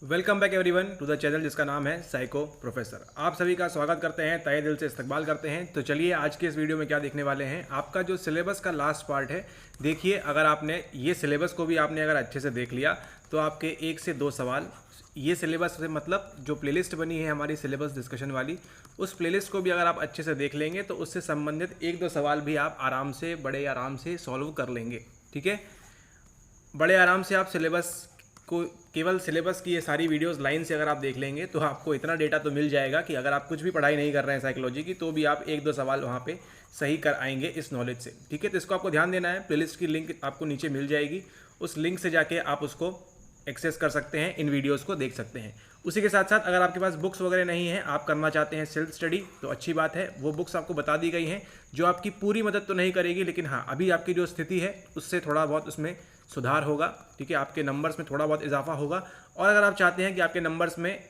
Welcome back everyone to the channel जिसका नाम है साइको प्रोफेसर। आप सभी का स्वागत करते हैं, तहे दिल से इस्तकबाल करते हैं। तो चलिए आज के इस वीडियो में क्या देखने वाले हैं, आपका जो सिलेबस का लास्ट पार्ट है। देखिए, अगर आपने ये सिलेबस को भी आपने अगर अच्छे से देख लिया तो आपके 1 से 2 सवाल ये सिलेबस से मतलब जो प्लेलिस्ट बनी है हमारी सिलेबस डिस्कशन वाली, उस प्लेलिस्ट को भी अगर आप अच्छे से देख लेंगे तो उससे संबंधित 1-2 सवाल भी आप आराम से बड़े आराम से सॉल्व कर लेंगे। ठीक है, बड़े आराम से आप सिलेबस को केवल सिलेबस की ये सारी वीडियोस लाइन से अगर आप देख लेंगे तो आपको इतना डेटा तो मिल जाएगा कि अगर आप कुछ भी पढ़ाई नहीं कर रहे हैं साइकोलॉजी की तो भी आप 1-2 सवाल वहाँ पे सही कर आएंगे इस नॉलेज से। ठीक है, तो इसको आपको ध्यान देना है। प्लेलिस्ट की लिंक आपको नीचे मिल जाएगी, उस लिंक से जाके आप उसको एक्सेस कर सकते हैं, इन वीडियोज़ को देख सकते हैं। उसी के साथ साथ अगर आपके पास बुक्स वगैरह नहीं है, आप करना चाहते हैं सेल्फ स्टडी, तो अच्छी बात है। वो बुक्स आपको बता दी गई हैं जो आपकी पूरी मदद तो नहीं करेगी, लेकिन हाँ अभी आपकी जो स्थिति है उससे थोड़ा बहुत उसमें सुधार होगा। ठीक है, आपके नंबर्स में थोड़ा बहुत इजाफा होगा। और अगर आप चाहते हैं कि आपके नंबर्स में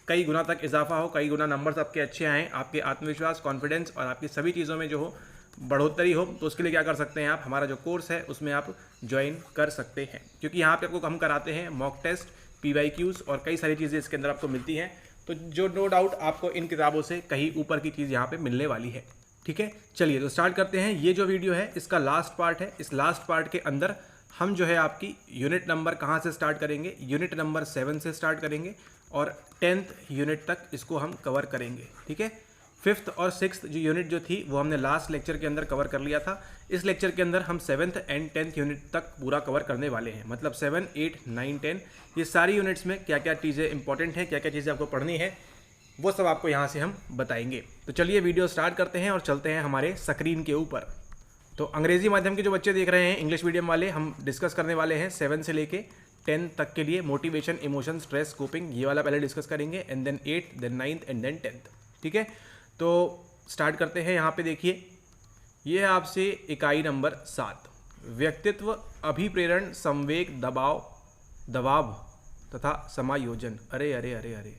कई गुना तक इजाफा हो, कई गुना नंबर्स आपके अच्छे आएँ, आपके आत्मविश्वास, कॉन्फिडेंस और आपकी सभी चीज़ों में जो हो बढ़ोतरी हो, तो उसके लिए क्या कर सकते हैं आप, हमारा जो कोर्स है उसमें आप ज्वाइन कर सकते हैं। क्योंकि यहाँ पे आपको हम कराते हैं मॉक टेस्ट, PYQs और कई सारी चीज़ें इसके अंदर आपको मिलती हैं। तो जो नो डाउट आपको इन किताबों से कहीं ऊपर की चीज़ यहाँ पे मिलने वाली है। ठीक है, चलिए तो स्टार्ट करते हैं। ये जो वीडियो है इसका लास्ट पार्ट है। इस लास्ट पार्ट के अंदर हम जो है आपकी यूनिट नंबर कहाँ से स्टार्ट करेंगे, यूनिट नंबर 7 से स्टार्ट करेंगे और 10th यूनिट तक इसको हम कवर करेंगे। ठीक है, 5th और 6th जो यूनिट जो थी वो हमने लास्ट लेक्चर के अंदर कवर कर लिया था। इस लेक्चर के अंदर हम 7th एंड 10th यूनिट तक पूरा कवर करने वाले हैं। मतलब 7, 8, 9, 10 ये सारी यूनिट्स में क्या क्या चीज़ें इंपॉर्टेंट हैं, क्या क्या चीज़ें आपको पढ़नी है, वो सब आपको यहाँ से हम बताएंगे। तो चलिए वीडियो स्टार्ट करते हैं और चलते हैं हमारे स्क्रीन के ऊपर। तो अंग्रेजी माध्यम के जो बच्चे देख रहे हैं, इंग्लिश मीडियम वाले, हम डिस्कस करने वाले हैं 7 से लेके 10 तक के लिए मोटिवेशन, इमोशन, स्ट्रेस, कोपिंग, ये वाला पहले डिस्कस करेंगे and then 8, then 9th and then 10th। ठीक है, तो स्टार्ट करते हैं। यहाँ पे देखिए, ये है आपसे इकाई नंबर 7, व्यक्तित्व, अभिप्रेरण, संवेग, दबाव तथा समायोजन। अरे अरे अरे अरे,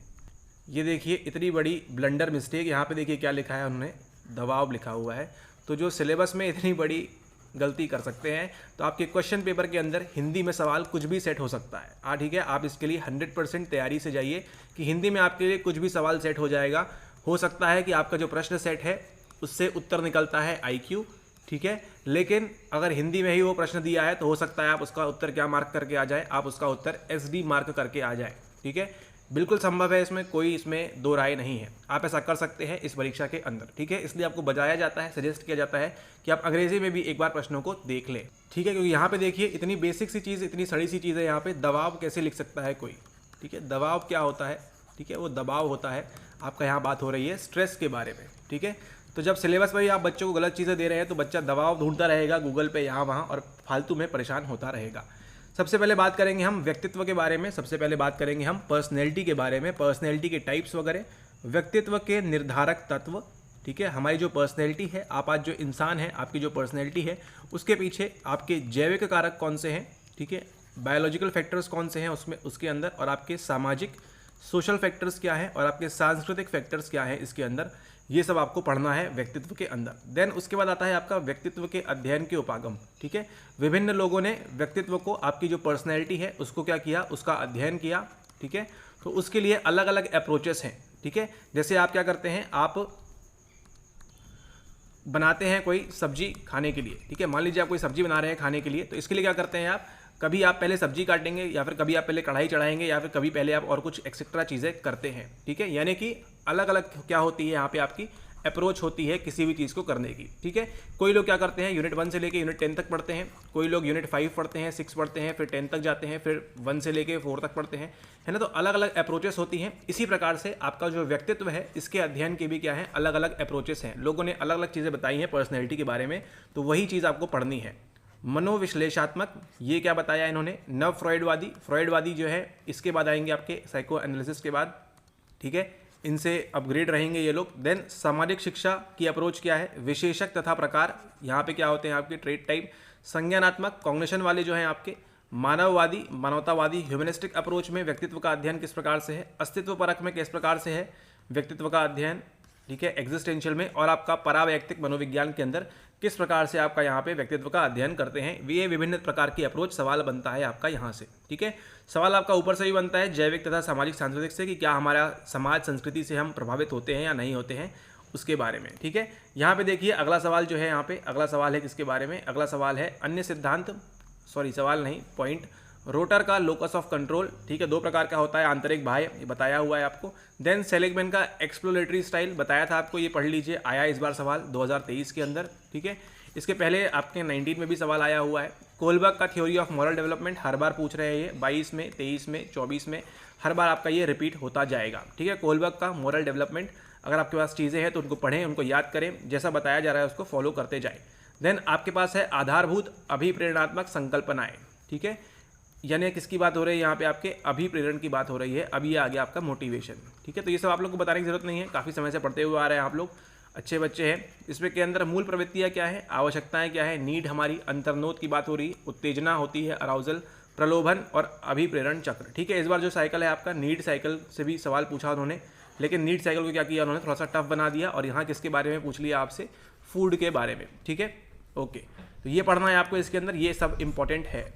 ये देखिए इतनी बड़ी ब्लंडर मिस्टेक। यहाँ पे देखिए क्या लिखा है उन्होंने, दबाव लिखा हुआ है। तो जो सिलेबस में इतनी बड़ी गलती कर सकते हैं, तो आपके क्वेश्चन पेपर के अंदर हिंदी में सवाल कुछ भी सेट हो सकता है। ठीक है, आप इसके लिए 100% तैयारी से जाइए कि हिंदी में आपके लिए कुछ भी सवाल सेट हो जाएगा। हो सकता है कि आपका जो प्रश्न सेट है उससे उत्तर निकलता है IQ। ठीक है, लेकिन अगर हिंदी में ही वो प्रश्न दिया है तो हो सकता है आप उसका उत्तर क्या मार्क करके आ जाए, आप उसका उत्तर SD मार्क करके आ जाए। ठीक है, बिल्कुल संभव है, इसमें कोई इसमें दो राय नहीं है। आप ऐसा कर सकते हैं इस परीक्षा के अंदर। ठीक है, इसलिए आपको बताया जाता है, सजेस्ट किया जाता है कि आप अंग्रेजी में भी एक बार प्रश्नों को देख लें। ठीक है, क्योंकि यहाँ पे देखिए इतनी बेसिक सी चीज़, इतनी सड़ी सी चीज़ है। यहाँ पे दबाव कैसे लिख सकता है कोई। ठीक है, दबाव क्या होता है। ठीक है, वो दबाव होता है, आपका यहाँ बात हो रही है स्ट्रेस के बारे में। ठीक है, तो जब सिलेबस में ही आप बच्चों को गलत चीज़ें दे रहे हैं तो बच्चा दबाव ढूंढता रहेगा गूगल पे यहाँ वहाँ और फालतू में परेशान होता रहेगा। सबसे पहले बात करेंगे हम व्यक्तित्व के बारे में। सबसे पहले बात करेंगे हम पर्सनैलिटी के बारे में, पर्सनैलिटी के टाइप्स वगैरह, व्यक्तित्व के निर्धारक तत्व। ठीक है, हमारी जो पर्सनैलिटी है, आप आज जो इंसान है, आपकी जो पर्सनैलिटी है उसके पीछे आपके जैविक कारक कौन से हैं। ठीक है, बायोलॉजिकल फैक्टर्स कौन से हैं उसमें, उसके अंदर, और आपके सामाजिक सोशल फैक्टर्स क्या है और आपके सांस्कृतिक फैक्टर्स क्या है इसके अंदर, ये सब आपको पढ़ना है व्यक्तित्व के अंदर। देन उसके बाद आता है आपका व्यक्तित्व के अध्ययन के उपागम। ठीक है, विभिन्न लोगों ने व्यक्तित्व को, आपकी जो पर्सनैलिटी है उसको क्या किया, उसका अध्ययन किया। ठीक है, तो उसके लिए अलग अलग अप्रोचेस हैं। ठीक है, जैसे आप क्या करते हैं, आप बनाते हैं कोई सब्जी खाने के लिए। ठीक है, मान लीजिए आप कोई सब्जी बना रहे हैं खाने के लिए, तो इसके लिए क्या करते हैं आप, कभी आप पहले सब्जी काटेंगे या फिर कभी आप पहले कढ़ाई चढ़ाएंगे या फिर कभी पहले आप और कुछ एक्सेट्रा चीज़ें करते हैं। ठीक है, यानी कि अलग अलग क्या होती है यहाँ पे आपकी अप्रोच होती है किसी भी चीज़ को करने की। ठीक है, कोई लोग क्या करते हैं, यूनिट 1 से लेके यूनिट 10 तक पढ़ते हैं, कोई लोग यूनिट 5 पढ़ते हैं, 6 पढ़ते हैं, फिर 10 तक जाते हैं, फिर 1 से लेके 4 तक पढ़ते हैं, है ना। तो अलग अलग अप्रोचेस होती हैं। इसी प्रकार से आपका जो व्यक्तित्व है इसके अध्ययन के भी क्या है, अलग अलग अप्रोचेस हैं। लोगों ने अलग अलग चीज़ें बताई हैं पर्सनैलिटी के बारे में, तो वही चीज़ आपको पढ़नी है। मनोविश्लेषात्मक, ये क्या बताया इन्होंने, नव फ्रॉइडवादी, फ्रॉइडवादी जो है इसके बाद आएंगे आपके साइको एनालिसिस के बाद। ठीक है, इनसे अपग्रेड रहेंगे ये लोग। देन सामाजिक शिक्षा की अप्रोच क्या है, विशेषक तथा प्रकार, यहाँ पे क्या होते हैं आपके ट्रेड टाइप। संज्ञानात्मक, कॉग्निशन वाले जो हैं आपके। मानववादी, मानवतावादी, ह्यूमनिस्टिक अप्रोच में व्यक्तित्व का अध्ययन किस प्रकार से है, अस्तित्व परक में किस प्रकार से है व्यक्तित्व का अध्ययन। ठीक है, एग्जिस्टेंशियल में, और आपका परावैयक्तिक मनोविज्ञान के अंदर किस प्रकार से आपका यहाँ पे व्यक्तित्व का अध्ययन करते हैं। ये विभिन्न प्रकार की अप्रोच सवाल बनता है आपका यहाँ से। ठीक है, सवाल आपका ऊपर से भी बनता है जैविक तथा सामाजिक सांस्कृतिक से, कि क्या हमारा समाज संस्कृति से हम प्रभावित होते हैं या नहीं होते हैं, उसके बारे में। ठीक है, यहाँ पे देखिए अगला सवाल जो है, यहाँ पे अगला सवाल है किसके बारे में, अगला सवाल है अन्य सिद्धांत, सवाल नहीं, पॉइंट, रोटर का लोकस ऑफ कंट्रोल। ठीक है, दो प्रकार का होता है, आंतरिक बाह्य, ये बताया हुआ है आपको। देन सेलिगमैन का एक्सप्लोरेटरी स्टाइल बताया था आपको, ये पढ़ लीजिए, आया इस बार सवाल 2023 के अंदर। ठीक है, इसके पहले आपके 19 में भी सवाल आया हुआ है। कोलबर्ग का थ्योरी ऑफ मॉरल डेवलपमेंट, हर बार पूछ रहे हैं ये, 22 में, 23 में, 24 में, हर बार आपका ये रिपीट होता जाएगा। ठीक है, कोलबर्ग का मॉरल डेवलपमेंट, अगर आपके पास चीज़ें हैं तो उनको पढ़ें, उनको याद करें, जैसा बताया जा रहा है उसको फॉलो करते जाएं। देन आपके पास है आधारभूत अभिप्रेरणात्मक संकल्पनाएं। ठीक है, यानी किसकी बात हो रही है यहाँ पे, आपके अभिप्रेरण की बात हो रही है। अभी ये आ गया आपका मोटिवेशन। ठीक है, तो ये सब आप लोग को बताने की जरूरत नहीं है, काफ़ी समय से पढ़ते हुए आ रहे हैं आप लोग, अच्छे बच्चे हैं। इसमें के अंदर मूल प्रवृत्तियाँ क्या है, आवश्यकताएं क्या है, नीड हमारी, अंतर्नोद की बात हो रही है, उत्तेजना होती है, अराउजल, प्रलोभन और अभिप्रेरण चक्र। ठीक है, इस बार जो साइकिल है आपका, नीड साइकिल से भी सवाल पूछा उन्होंने, लेकिन नीड साइकिल को क्या किया उन्होंने, थोड़ा सा टफ बना दिया, और यहाँ किसके बारे में पूछ लिया आपसे, फूड के बारे में। ठीक है, ओके, तो ये पढ़ना है आपको इसके अंदर, ये सब इंपॉर्टेंट है।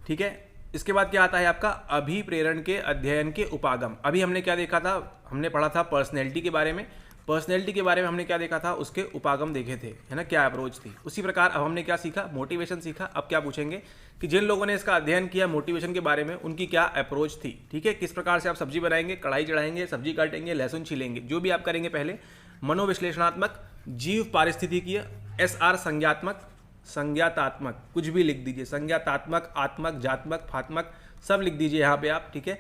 ठीक है, इसके बाद क्या आता है आपका, अभिप्रेरण के अध्ययन के उपागम। अभी हमने क्या देखा था, हमने पढ़ा था पर्सनैलिटी के बारे में, पर्सनैलिटी के बारे में हमने क्या देखा था, उसके उपागम देखे थे, है ना, क्या अप्रोच थी। उसी प्रकार अब हमने क्या सीखा, मोटिवेशन सीखा। अब क्या पूछेंगे कि जिन लोगों ने इसका अध्ययन किया मोटिवेशन के बारे में, उनकी क्या अप्रोच थी। ठीक है, किस प्रकार से आप सब्जी बनाएंगे, कढ़ाई चढ़ाएंगे, सब्जी काटेंगे, लहसुन छीलेंगे, जो भी आप करेंगे, पहले मनोविश्लेषणात्मक, जीव पारिस्थितिकीय, SR संज्ञात्मक, संज्ञातात्मक, कुछ भी लिख दीजिए, संज्ञातात्मक, आत्मक, जात्मक, फात्मक, सब लिख दीजिए यहाँ पे आप। ठीक है,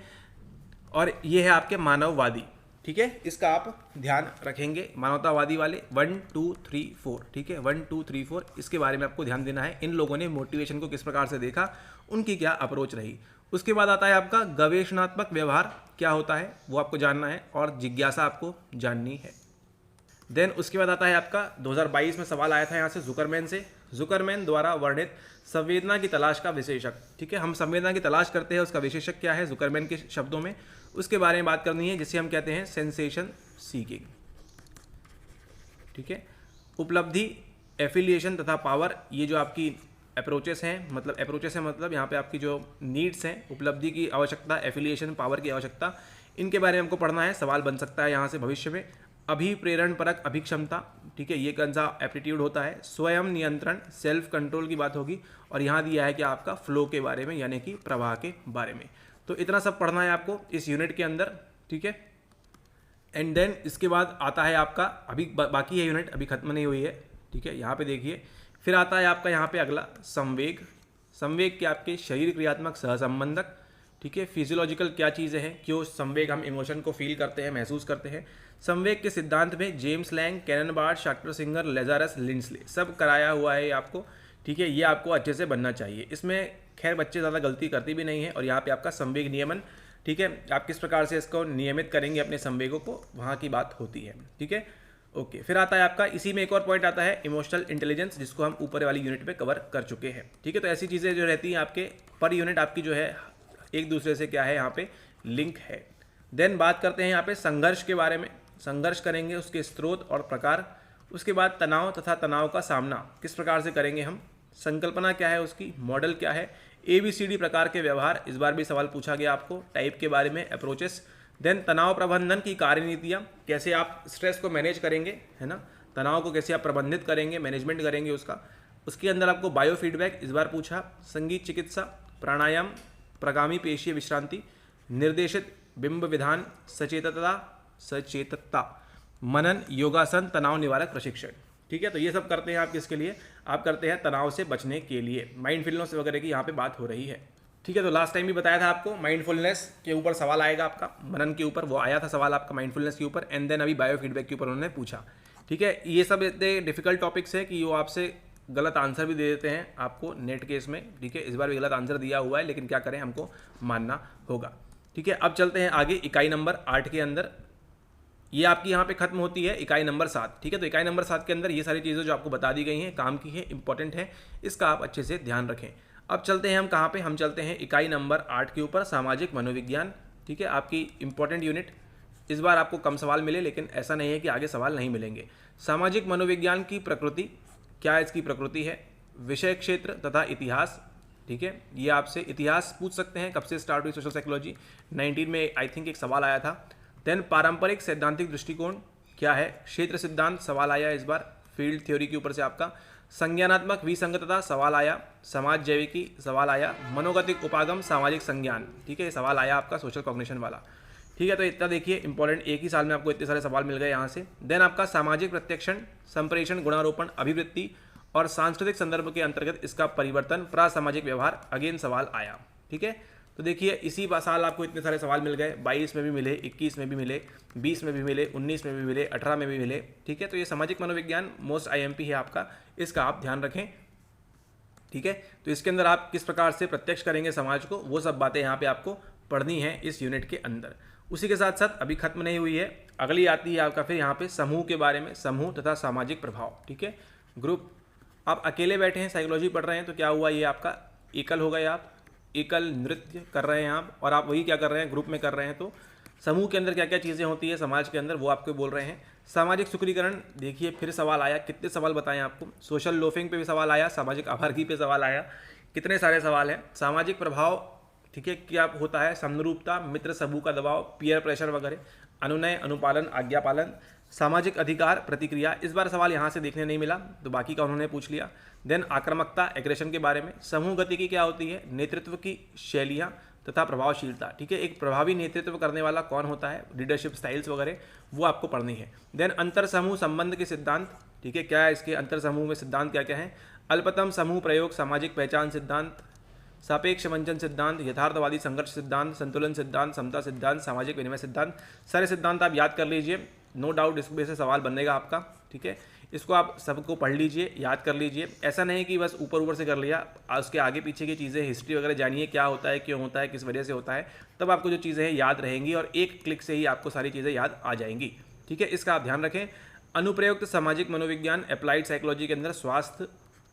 और ये है आपके मानववादी। ठीक है, इसका आप ध्यान रखेंगे, मानवतावादी वाले 1 2 3 4। ठीक है, 1 2 3 4, इसके बारे में आपको ध्यान देना है। इन लोगों ने मोटिवेशन को किस प्रकार से देखा, उनकी क्या अप्रोच रही। उसके बाद आता है आपका गवेषणात्मक व्यवहार, क्या होता है वो आपको जानना है, और जिज्ञासा आपको जाननी है। देन उसके बाद आता है आपका 2022 में सवाल आया था यहाँ से जुकरमैन से, जुकरमैन द्वारा वर्णित संवेदना की तलाश का विशेषक। ठीक है, हम संवेदना की तलाश करते हैं, उसका विशेषक क्या है जुकरमैन के शब्दों में, उसके बारे में बात करनी है, जिसे हम कहते हैं सेंसेशन सीकिंग। ठीक है, उपलब्धि, एफिलिएशन तथा पावर, ये जो आपकी अप्रोचेस हैं, मतलब अप्रोचेस हैं मतलब यहाँ पे आपकी जो नीड्स हैं, उपलब्धि की आवश्यकता, एफिलिएशन, पावर की आवश्यकता, इनके बारे में हमको पढ़ना है, सवाल बन सकता है यहाँ से भविष्य में। अभिप्रेरण परक अभिक्षमता, ठीक है, ये कौन सा एप्टीट्यूड होता है, स्वयं नियंत्रण, सेल्फ कंट्रोल की बात होगी, और यहाँ दिया है कि आपका फ्लो के बारे में, यानी कि प्रवाह के बारे में। तो इतना सब पढ़ना है आपको इस यूनिट के अंदर। ठीक है, एंड देन इसके बाद आता है आपका, अभी बाकी है यूनिट, अभी खत्म नहीं हुई है। ठीक है, यहाँ पे देखिए, फिर आता है आपका यहाँ पे अगला संवेग। संवेग के आपके शरीर क्रियात्मक सहसंबंधक। ठीक है, फिजियोलॉजिकल क्या चीज़ें हैं, क्यों संवेग, हम इमोशन को फील करते हैं, महसूस करते हैं। संवेग के सिद्धांत में James Lange, Cannon Bard, Schachter Singer, Lazarus, Lindsley, सब कराया हुआ है आपको। ठीक है, ये आपको अच्छे से बनना चाहिए। इसमें खैर बच्चे ज़्यादा गलती करती भी नहीं है, और यहाँ पे आपका संवेग नियमन, ठीक है, आप किस प्रकार से इसको नियमित करेंगे अपने संवेगों को, वहाँ की बात होती है। ठीक है, ओके, फिर आता है आपका, इसी में एक और पॉइंट आता है इमोशनल इंटेलिजेंस, जिसको हम ऊपर वाली यूनिट में कवर कर चुके हैं। ठीक है, तो ऐसी चीज़ें जो रहती हैं आपके पर यूनिट, आपकी जो है एक दूसरे से क्या है यहाँ पे लिंक है। देन बात करते हैं यहाँ पे संघर्ष के बारे में, संघर्ष करेंगे, उसके स्रोत और प्रकार। उसके बाद तनाव तथा तनाव का सामना किस प्रकार से करेंगे हम, संकल्पना क्या है उसकी, मॉडल क्या है, ABCD प्रकार के व्यवहार, इस बार भी सवाल पूछा गया आपको, टाइप के बारे में, अप्रोचेस। देन तनाव प्रबंधन की कार्यनीतियाँ, कैसे आप स्ट्रेस को मैनेज करेंगे, है ना, तनाव को कैसे आप प्रबंधित करेंगे, मैनेजमेंट करेंगे उसका। उसके अंदर आपको बायो फीडबैक इस बार पूछा, संगीत चिकित्सा, प्राणायाम, प्रगामी पेशीय विश्रांति, निर्देशित बिंब विधान, सचेतता, मनन, योगासन, तनाव निवारक प्रशिक्षण। ठीक है, तो ये सब करते हैं आप किसके लिए, आप करते हैं तनाव से बचने के लिए, माइंडफुलनेस वगैरह की यहाँ पे बात हो रही है। ठीक है, तो लास्ट टाइम भी बताया था आपको माइंडफुलनेस के ऊपर सवाल आएगा आपका, मनन के ऊपर वो आया था सवाल आपका माइंडफुलनेस के ऊपर, एंड देन अभी बायो फीडबैक के ऊपर उन्होंने पूछा। ठीक है, ये सब इतने डिफिकल्ट टॉपिक्स है कि वो आपसे गलत आंसर भी दे देते हैं आपको नेट केस में। ठीक है, इस बार भी गलत आंसर दिया हुआ है, लेकिन क्या करें, हमको मानना होगा। ठीक है, अब चलते हैं आगे इकाई नंबर 8 के अंदर। ये आपकी यहाँ पे खत्म होती है इकाई नंबर 7। ठीक है, तो इकाई नंबर 7 के अंदर ये सारी चीज़ें जो आपको बता दी गई हैं, काम की है, इंपॉर्टेंट है, इसका आप अच्छे से ध्यान रखें। अब चलते हैं हम कहाँ पे, हम चलते हैं इकाई नंबर 8 के ऊपर, सामाजिक मनोविज्ञान। ठीक है, आपकी इंपॉर्टेंट यूनिट, इस बार आपको कम सवाल मिले, लेकिन ऐसा नहीं है कि आगे सवाल नहीं मिलेंगे। सामाजिक मनोविज्ञान की प्रकृति, क्या इसकी प्रकृति है, विषय क्षेत्र तथा इतिहास। ठीक है, ये आपसे इतिहास पूछ सकते हैं, कब से स्टार्ट हुई सोशल साइकोलॉजी, 19 में आई थिंक एक सवाल आया था। देन पारंपरिक सैद्धांतिक दृष्टिकोण क्या है, क्षेत्र सिद्धांत सवाल आया इस बार फील्ड थ्योरी के ऊपर से आपका। संज्ञानात्मक विसंगतता सवाल आया, समाज जैविकी सवाल आया, मनोगतिक उपागम सामाजिक संज्ञान। ठीक है, ये सवाल आया आपका सोशल कॉग्निशन वाला। ठीक है, तो इतना देखिए इंपॉर्टेंट, एक ही साल में आपको इतने सारे सवाल मिल गए यहाँ से। देन आपका सामाजिक प्रत्यक्षण, संप्रेषण, गुणारोपण, अभिवृत्ति और सांस्कृतिक संदर्भ के अंतर्गत इसका परिवर्तन, प्रासामाजिक व्यवहार, अगेन सवाल आया। ठीक है, तो देखिए इसी साल आपको इतने सारे सवाल मिल गए, 22 में भी मिले, 21 में भी मिले, 20 में भी मिले, 19 में भी मिले, 18 में भी मिले। ठीक है, तो ये सामाजिक मनोविज्ञान मोस्ट IMP है आपका, इसका आप ध्यान रखें। ठीक है, तो इसके अंदर आप किस प्रकार से प्रत्यक्ष करेंगे समाज को, वो सब बातें यहाँ पे आपको पढ़नी है इस यूनिट के अंदर। उसी के साथ साथ अभी खत्म नहीं हुई है, अगली आती है आपका फिर यहाँ पे समूह के बारे में, समूह तथा सामाजिक प्रभाव। ठीक है, ग्रुप, आप अकेले बैठे हैं साइकोलॉजी पढ़ रहे हैं तो क्या हुआ, ये आपका एकल हो गए, आप एकल नृत्य कर रहे हैं आप, और आप वही क्या कर रहे हैं, ग्रुप में कर रहे हैं। तो समूह के अंदर क्या क्या चीज़ें होती है समाज के अंदर, वो आपको बोल रहे हैं। सामाजिक सुकृतीकरण, देखिए फिर सवाल आया, कितने सवाल बताएं आपको, सोशल लोफिंग पे भी सवाल आया, सामाजिक आभारगी पे सवाल आया, कितने सारे सवाल हैं। सामाजिक प्रभाव, ठीक है, क्या होता है, समरूपता, मित्र समूह का दबाव, पीयर प्रेशर वगैरह, अनुनय, अनुपालन, आज्ञापालन, सामाजिक अधिकार, प्रतिक्रिया। इस बार सवाल यहाँ से देखने नहीं मिला तो बाकी का उन्होंने पूछ लिया। देन आक्रामकता, एग्रेशन के बारे में, समूह गतिकी क्या होती है, नेतृत्व की शैलियाँ तथा प्रभावशीलता। ठीक है, एक प्रभावी नेतृत्व करने वाला कौन होता है, लीडरशिप स्टाइल्स वगैरह, वो आपको पढ़नी है। देन अंतर समूह संबंध के सिद्धांत, ठीक है, क्या है इसके अंतर समूह में सिद्धांत क्या क्या है, अल्पतम समूह प्रयोग, सामाजिक पहचान सिद्धांत, सापेक्ष वंचन सिद्धांत, यथार्थवादी संघर्ष सिद्धांत, संतुलन सिद्धांत, समता सिद्धांत, सामाजिक विनिमय सिद्धांत। सारे सिद्धांत आप याद कर लीजिए, नो डाउट इसमें से सवाल बनेगा आपका। ठीक है, इसको आप सबको पढ़ लीजिए, याद कर लीजिए, ऐसा नहीं कि बस ऊपर ऊपर से कर लिया, उसके आगे पीछे की चीज़ें, हिस्ट्री वगैरह जानिए, क्या होता है, क्यों होता है, किस वजह से होता है, तब आपको जो चीज़ें हैं याद रहेंगी और एक क्लिक से ही आपको सारी चीज़ें याद आ जाएंगी। ठीक है, इसका आप ध्यान रखें। अनुप्रयुक्त सामाजिक मनोविज्ञान, अप्लाइड साइकोलॉजी के अंदर स्वास्थ्य,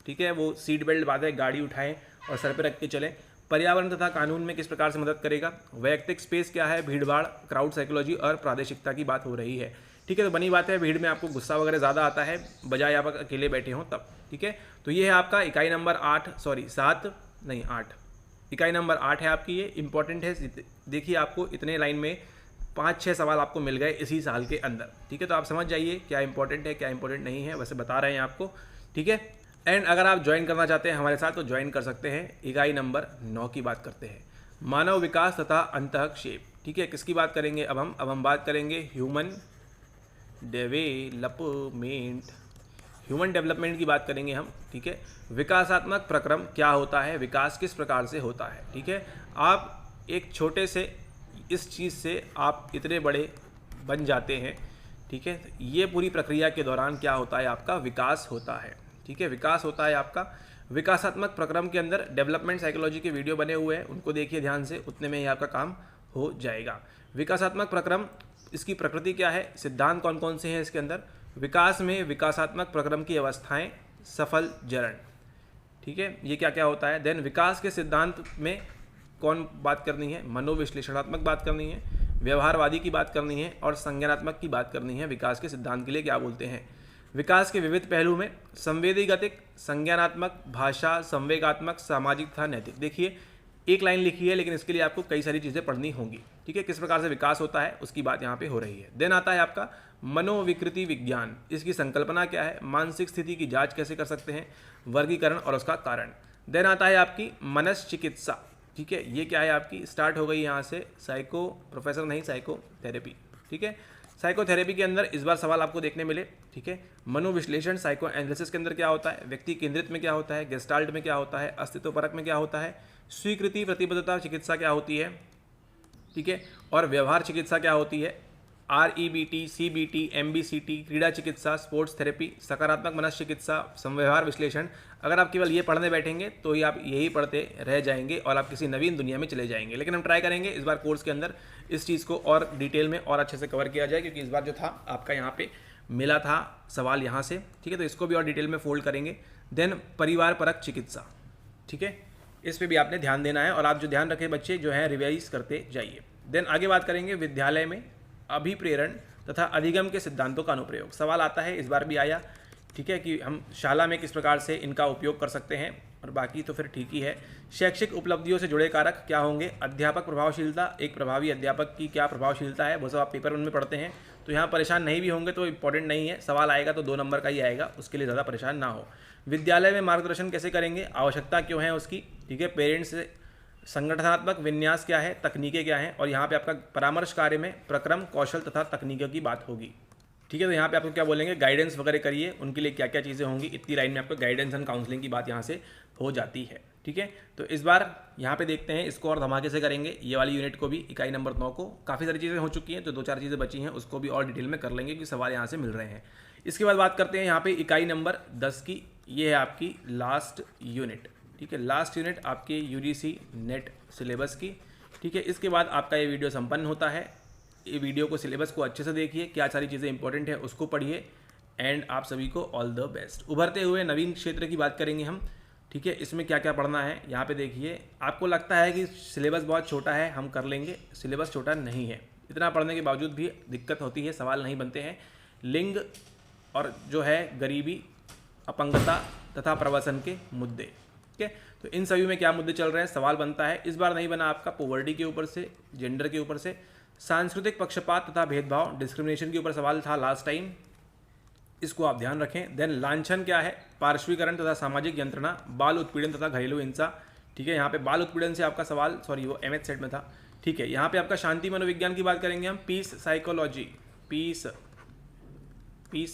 ठीक है, वो सीट बेल्ट बात है, गाड़ी उठाएं और सर पर रख के चलें। पर्यावरण तथा कानून में किस प्रकार से मदद करेगा, वैयक्तिक स्पेस क्या है, भीड़भाड़, क्राउड साइकोलॉजी और प्रादेशिकता की बात हो रही है। ठीक है, तो बनी बात है, भीड़ में आपको गुस्सा वगैरह ज़्यादा आता है बजाय आप अकेले बैठे हों तब। ठीक है, तो ये है आपका इकाई नंबर 8, इकाई नंबर 8 है आपकी, ये इंपॉर्टेंट है। देखिए आपको इतने लाइन में 5-6 सवाल आपको मिल गए इसी साल के अंदर। ठीक है, तो आप समझ जाइए क्या इंपॉर्टेंट है क्या इंपॉर्टेंट नहीं है, वैसे बता रहे हैं आपको। ठीक है, एंड अगर आप ज्वाइन करना चाहते हैं हमारे साथ तो ज्वाइन कर सकते हैं। इकाई नंबर 9 की बात करते हैं, मानव विकास तथा अंतःक्षेप। ठीक है, किसकी बात करेंगे अब हम बात करेंगे ह्यूमन डेवलपमेंट की बात करेंगे हम। ठीक है, विकासात्मक प्रक्रम क्या होता है, विकास किस प्रकार से होता है। ठीक है, आप एक छोटे से इस चीज़ से आप इतने बड़े बन जाते हैं। ठीक है, ये पूरी प्रक्रिया के दौरान क्या होता है, आपका विकास होता है। ठीक है, विकास होता है आपका। विकासात्मक प्रक्रम के अंदर डेवलपमेंट साइकोलॉजी के वीडियो बने हुए हैं, उनको देखिए ध्यान से, उतने में ही आपका काम हो जाएगा। विकासात्मक प्रक्रम, इसकी प्रकृति क्या है, सिद्धांत कौन कौन से हैं इसके अंदर, विकास में विकासात्मक प्रक्रम की अवस्थाएं, सफल चरण। ठीक है, ये क्या क्या होता है। देन विकास के सिद्धांत में कौन बात करनी है, मनोविश्लेषणात्मक बात करनी है, व्यवहारवादी की बात करनी है और संज्ञानात्मक की बात करनी है। विकास के सिद्धांत के लिए क्या बोलते हैं, विकास के विविध पहलू में संवेदीगतिक, संज्ञानात्मक, भाषा, संवेगात्मक, सामाजिक तथा नैतिक। देखिए एक लाइन लिखी है लेकिन इसके लिए आपको कई सारी चीज़ें पढ़नी होंगी। ठीक है, किस प्रकार से विकास होता है उसकी बात यहाँ पे हो रही है। देन आता है आपका मनोविकृति विज्ञान, इसकी संकल्पना क्या है, मानसिक स्थिति की जांच कैसे कर सकते हैं, वर्गीकरण और उसका कारण। देन आता है आपकी मनश्चिकित्सा। ठीक है, ये क्या है आपकी, स्टार्ट हो गई यहाँ से साइकोथेरेपी। ठीक है, साइकोथेरेपी के अंदर इस बार सवाल आपको देखने मिले। ठीक है, मनोविश्लेषण साइको एनालिसिस के अंदर क्या होता है, व्यक्ति केंद्रित में क्या होता है, गेस्टाल्ट में क्या होता है, अस्तित्व परक में क्या होता है, स्वीकृति प्रतिबद्धता चिकित्सा क्या होती है। ठीक है, और व्यवहार चिकित्सा क्या होती है, REBT, CBT, MBCT, क्रीड़ा चिकित्सा, स्पोर्ट्स थेरेपी, सकारात्मक मनश्चिकित्सा, समव्यवहार विश्लेषण। अगर आप केवल ये पढ़ने बैठेंगे तो ही आप यही पढ़ते रह जाएंगे और आप किसी नवीन दुनिया में चले जाएंगे। लेकिन हम ट्राई करेंगे इस बार कोर्स के अंदर इस चीज़ को और डिटेल में और अच्छे से कवर किया जाए, क्योंकि इस बार जो था आपका यहाँ पे मिला था सवाल यहाँ से। ठीक है, तो इसको भी और डिटेल में फोल्ड करेंगे। देन परिवार परक चिकित्सा। ठीक है, इस पर भी आपने ध्यान देना है और आप जो ध्यान रखें बच्चे जो है रिवाइज करते जाइए। देन आगे बात करेंगे विद्यालय में अभिप्रेरण तथा अधिगम के सिद्धांतों का अनुप्रयोग। सवाल आता है, इस बार भी आया ठीक है, कि हम शाला में किस प्रकार से इनका उपयोग कर सकते हैं, और बाकी तो फिर ठीक ही है। शैक्षिक उपलब्धियों से जुड़े कारक क्या होंगे, अध्यापक प्रभावशीलता, एक प्रभावी अध्यापक की क्या प्रभावशीलता है, वो सब आप पेपर में पढ़ते हैं, तो यहाँ परेशान नहीं भी होंगे तो इम्पोर्टेंट नहीं है, सवाल आएगा तो 2 नंबर का ही आएगा, उसके लिए ज़्यादा परेशान ना हो। विद्यालय में मार्गदर्शन कैसे करेंगे, आवश्यकता क्यों है उसकी, ठीक है, पेरेंट्स, संगठनात्मक विन्यास क्या है, तकनीकें क्या हैं, और यहाँ पे आपका परामर्श कार्य में प्रक्रम, कौशल तथा तकनीकों की बात होगी। ठीक है, तो यहाँ पे आपको क्या बोलेंगे, गाइडेंस वगैरह करिए, उनके लिए क्या क्या चीज़ें होंगी, इतनी लाइन में आपको गाइडेंस एंड काउंसलिंग की बात यहाँ से हो जाती है। ठीक है, तो इस बार यहाँ पे देखते हैं, इसको और धमाके से करेंगे, ये वाली यूनिट को भी, इकाई नंबर 9 को। काफ़ी सारी चीज़ें हो चुकी हैं, तो 2-4 चीज़ें बची हैं, उसको भी और डिटेल में कर लेंगे क्योंकि सवाल यहाँ से मिल रहे हैं। इसके बाद बात करते हैं यहाँ पे इकाई नंबर 10 की, ये है आपकी लास्ट यूनिट। ठीक है, लास्ट यूनिट आपके UGC नेट सिलेबस की। ठीक है, इसके बाद आपका ये वीडियो संपन्न होता है। ये वीडियो को, सिलेबस को अच्छे से देखिए, क्या सारी चीज़ें इंपॉर्टेंट है उसको पढ़िए, एंड आप सभी को ऑल द बेस्ट। उभरते हुए नवीन क्षेत्र की बात करेंगे हम। ठीक है, इसमें क्या क्या पढ़ना है यहाँ पे देखिए। आपको लगता है कि सिलेबस बहुत छोटा है, हम कर लेंगे, सिलेबस छोटा नहीं है, इतना पढ़ने के बावजूद भी दिक्कत होती है, सवाल नहीं बनते हैं। लिंग और जो है गरीबी, अपंगता तथा प्रवसन के मुद्दे। ठीक है, तो इन सभी में क्या मुद्दे चल रहे हैं, सवाल बनता है। इस बार नहीं बना आपका पॉवर्टी के ऊपर से, जेंडर के ऊपर से, सांस्कृतिक पक्षपात तथा भेदभाव, डिस्क्रिमिनेशन के ऊपर सवाल था लास्ट टाइम, इसको आप ध्यान रखें। देन लांछन क्या है, पार्श्वीकरण तथा सामाजिक यंत्रणा, बाल उत्पीड़न तथा घरेलू हिंसा। ठीक है, यहाँ पे बाल उत्पीड़न से आपका सवाल, सॉरी वो MH सेट में था। ठीक है, यहाँ पे आपका शांति मनोविज्ञान की बात करेंगे हम। पीस साइकोलॉजी, पीस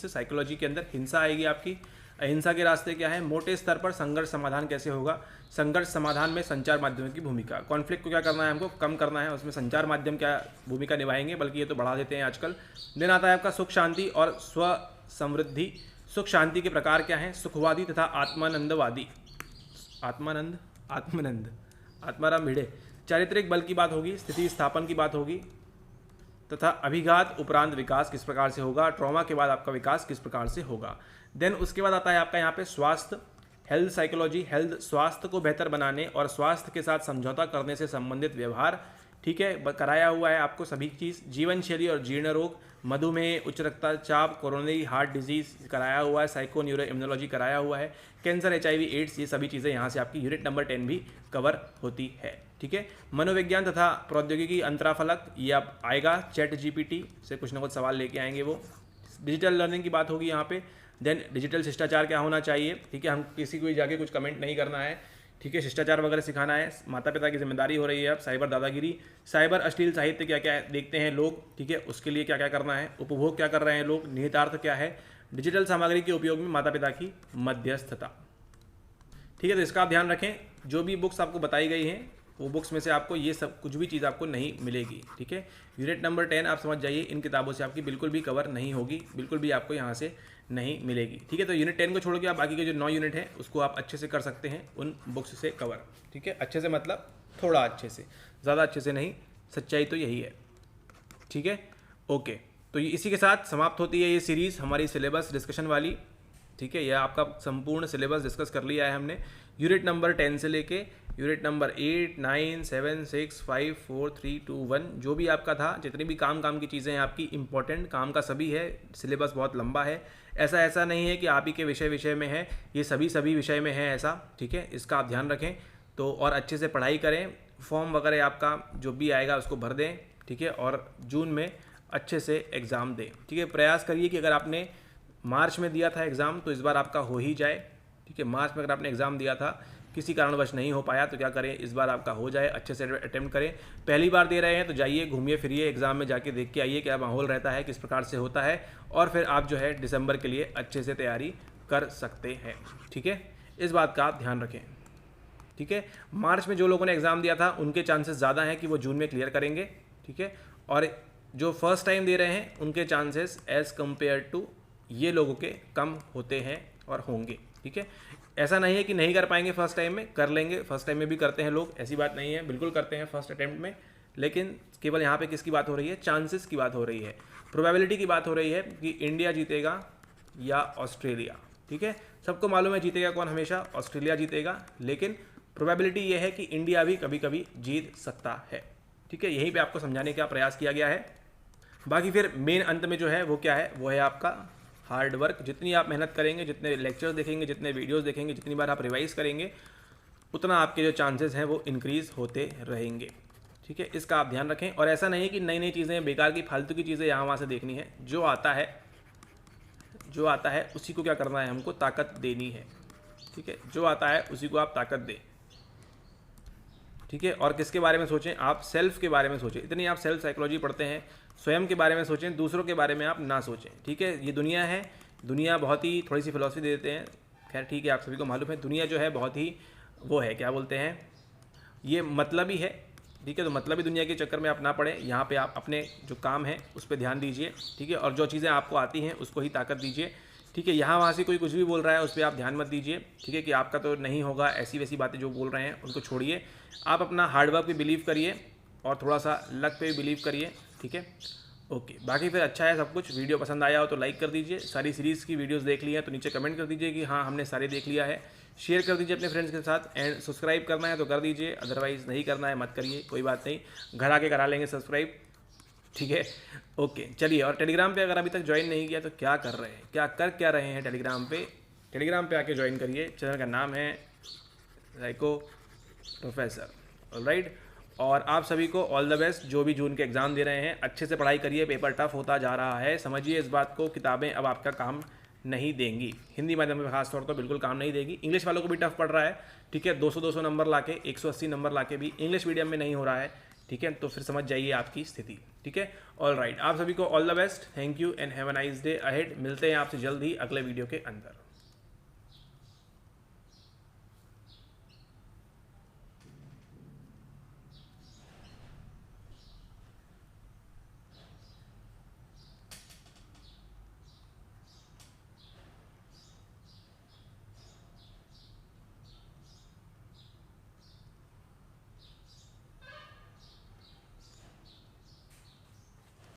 साइकोलॉजी के अंदर हिंसा आएगी आपकी। अहिंसा के रास्ते क्या है, मोटे स्तर पर संघर्ष समाधान कैसे होगा, संघर्ष समाधान में संचार माध्यमों की भूमिका, कॉन्फ्लिक्ट को क्या करना है, हमको कम करना है, उसमें संचार माध्यम क्या भूमिका निभाएंगे, बल्कि ये तो बढ़ा देते हैं आजकल। दिन आता है आपका सुख शांति और स्व समृद्धि। सुख शांति के प्रकार क्या हैं, सुखवादी तथा आत्मानंदवादी, आत्माराम भिड़े। चारित्रिक बल की बात होगी, स्थिति स्थापन की बात होगी, तथा अभिघात उपरांत विकास किस प्रकार से होगा, ट्रॉमा के बाद आपका विकास किस प्रकार से होगा। देन उसके बाद आता है आपका यहाँ पे स्वास्थ्य, हेल्थ साइकोलॉजी, हेल्थ स्वास्थ्य को बेहतर बनाने और स्वास्थ्य के साथ समझौता करने से संबंधित व्यवहार। ठीक है, कराया हुआ है आपको सभी चीज़। जीवन शैली और जीर्ण रोग, मधुमेह, उच्च रक्तचाप, कोरोनरी हार्ट डिजीज कराया हुआ है, साइको न्यूरो इम्यूनोलॉजी कराया हुआ है, कैंसर, HIV एड्स, ये सभी चीज़ें यहाँ से आपकी यूनिट नंबर 10 भी कवर होती है। ठीक है, मनोविज्ञान तथा प्रौद्योगिकी अंतराफलक, ये अब आएगा, ChatGPT से कुछ ना कुछ सवाल लेके आएंगे वो। डिजिटल लर्निंग की बात होगी यहाँ पे। देन डिजिटल शिष्टाचार क्या होना चाहिए। ठीक है, हम किसी को जाके कुछ कमेंट नहीं करना है, ठीक है, शिष्टाचार वगैरह सिखाना है, माता पिता की जिम्मेदारी हो रही है। अब साइबर दादागिरी, साइबर अश्लील साहित्य क्या क्या देखते हैं लोग, ठीक है, उसके लिए क्या क्या करना है, उपभोग क्या कर रहे हैं लोग, निहितार्थ क्या है, डिजिटल सामग्री के उपयोग में माता पिता की मध्यस्थता। ठीक है, तो इसका आप ध्यान रखें। जो भी बुक्स आपको बताई गई हैं वो बुक्स में से आपको ये सब कुछ भी चीज़ आपको नहीं मिलेगी। ठीक है, यूनिट नंबर 10 आप समझ जाइए, इन किताबों से आपकी बिल्कुल भी कवर नहीं होगी, बिल्कुल भी आपको यहाँ से नहीं मिलेगी। ठीक है, तो यूनिट 10 को छोड़ के आप बाकी के जो 9 यूनिट है उसको आप अच्छे से कर सकते हैं उन बुक्स से कवर। ठीक है, अच्छे से मतलब थोड़ा अच्छे से, ज़्यादा अच्छे से नहीं, सच्चाई तो यही है। ठीक है, ओके, तो ये इसी के साथ समाप्त होती है ये सीरीज़ हमारी सिलेबस डिस्कशन वाली। ठीक है, यह आपका संपूर्ण सिलेबस डिस्कस कर लिया है हमने, यूनिट नंबर 10 से लेके यूनिट नंबर 8, 9, 7, 6, 5, 4, 3, 2, 1 जो भी आपका था, जितनी भी काम की चीज़ें हैं आपकी इंपॉर्टेंट काम का सभी है। सिलेबस बहुत लंबा है, ऐसा नहीं है कि आप ही के विषय में है, ये सभी विषय में है ऐसा। ठीक है, इसका आप ध्यान रखें तो, और अच्छे से पढ़ाई करें, फॉर्म वगैरह आपका जो भी आएगा उसको भर दें। ठीक है, और जून में अच्छे से एग्ज़ाम दें। ठीक है, प्रयास करिए कि अगर आपने मार्च में दिया था एग्ज़ाम तो इस बार आपका हो ही जाए। ठीक है, मार्च में अगर आपने एग्ज़ाम दिया था, किसी कारणवश नहीं हो पाया तो क्या करें, इस बार आपका हो जाए, अच्छे से अटेम्प्ट करें। पहली बार दे रहे हैं तो जाइए, घूमिए फिरिए, एग्ज़ाम में जाके देख के आइए क्या माहौल रहता है, किस प्रकार से होता है, और फिर आप जो है दिसंबर के लिए अच्छे से तैयारी कर सकते हैं। ठीक है, इस बात का आप ध्यान रखें। ठीक है, मार्च में जो लोगों ने एग्ज़ाम दिया था उनके चांसेस ज़्यादा हैं कि वो जून में क्लियर करेंगे। ठीक है, और जो फर्स्ट टाइम दे रहे हैं उनके चांसेस एज़ कम्पेयर टू ये लोगों के कम होते हैं और होंगे। ठीक है, ऐसा नहीं है कि नहीं कर पाएंगे, फर्स्ट टाइम में कर लेंगे, फर्स्ट टाइम में भी करते हैं लोग, ऐसी बात नहीं है, बिल्कुल करते हैं फर्स्ट अटेम्प्ट में। लेकिन केवल यहाँ पे किसकी बात हो रही है, चांसेस की बात हो रही है, प्रोबेबिलिटी की बात हो रही है कि इंडिया जीतेगा या ऑस्ट्रेलिया। ठीक है, सबको मालूम है जीतेगा कौन, हमेशा ऑस्ट्रेलिया जीतेगा, लेकिन प्रोबेबिलिटी ये है कि इंडिया भी कभी कभी जीत सकता है। ठीक है, यहीं पे आपको समझाने का प्रयास किया गया है। बाकी फिर मेन अंत में जो है वो क्या है, वो है आपका हार्ड वर्क। जितनी आप मेहनत करेंगे, जितने लेक्चर्स देखेंगे, जितने वीडियोस देखेंगे, जितनी बार आप रिवाइज करेंगे, उतना आपके जो चांसेस हैं वो इंक्रीज़ होते रहेंगे। ठीक है, इसका आप ध्यान रखें। और ऐसा नहीं कि नई नई चीज़ें, बेकार की फालतू की चीज़ें यहाँ वहाँ से देखनी है। जो आता है उसी को क्या करना है, हमको ताकत देनी है। ठीक है, जो आता है उसी को आप ताकत दें। ठीक है, और किसके बारे में सोचें, आप सेल्फ के बारे में सोचें। इतनी आप सेल्फ साइकोलॉजी पढ़ते हैं, स्वयं के बारे में सोचें, दूसरों के बारे में आप ना सोचें। ठीक है, ये दुनिया है, दुनिया बहुत ही थोड़ी सी फिलॉसफी दे देते हैं। खैर ठीक है, आप सभी को मालूम है दुनिया जो है बहुत ही वो है, क्या बोलते हैं, ये मतलबी है। ठीक है, तो मतलबी दुनिया के चक्कर में आप ना पड़े। यहाँ पे आप अपने जो काम है उस पर ध्यान दीजिए। ठीक है, और जो चीज़ें आपको आती हैं उसको ही ताकत दीजिए। ठीक है, यहाँ वहाँ से कोई कुछ भी बोल रहा है उस पर आप ध्यान मत दीजिए। ठीक है, कि आपका तो नहीं होगा, ऐसी वैसी बातें जो बोल रहे हैं उनको छोड़िए। आप अपना हार्डवर्क पे बिलीव करिए और थोड़ा सा लक पे भी बिलीव करिए। ठीक है, ओके। बाकी फिर अच्छा है सब कुछ। वीडियो पसंद आया हो तो लाइक कर दीजिए। सारी सीरीज़ की वीडियोस देख ली है तो नीचे कमेंट कर दीजिए कि हाँ हमने सारे देख लिया है। शेयर कर दीजिए अपने फ्रेंड्स के साथ। एंड सब्सक्राइब करना है तो कर दीजिए, अदरवाइज़ नहीं करना है मत करिए, कोई बात नहीं, घर आके करा लेंगे सब्सक्राइब। ठीक है, ओके चलिए। और टेलीग्राम पे अगर अभी तक ज्वाइन नहीं किया तो क्या कर रहे हैं, क्या रहे हैं टेलीग्राम पे आके ज्वाइन करिए। चैनल का नाम है साइको प्रोफेसर। ऑलराइट, और आप सभी को ऑल द बेस्ट। जो भी जून के एग्ज़ाम दे रहे हैं अच्छे से पढ़ाई करिए, पेपर टफ होता जा रहा है, समझिए इस बात को। किताबें अब आपका काम नहीं देंगी, हिंदी माध्यम में खास तौर पर बिल्कुल काम नहीं देगी। इंग्लिश वालों को भी टफ पड़ रहा है। ठीक है, 200 नंबर लाके, 180 नंबर लाके भी इंग्लिश मीडियम में नहीं हो रहा है। ठीक है, तो फिर समझ जाइए आपकी स्थिति। ठीक है, ऑल राइट, आप सभी को all the best, thank you and have a nice day ahead. मिलते हैं आपसे जल्द ही अगले वीडियो के अंदर।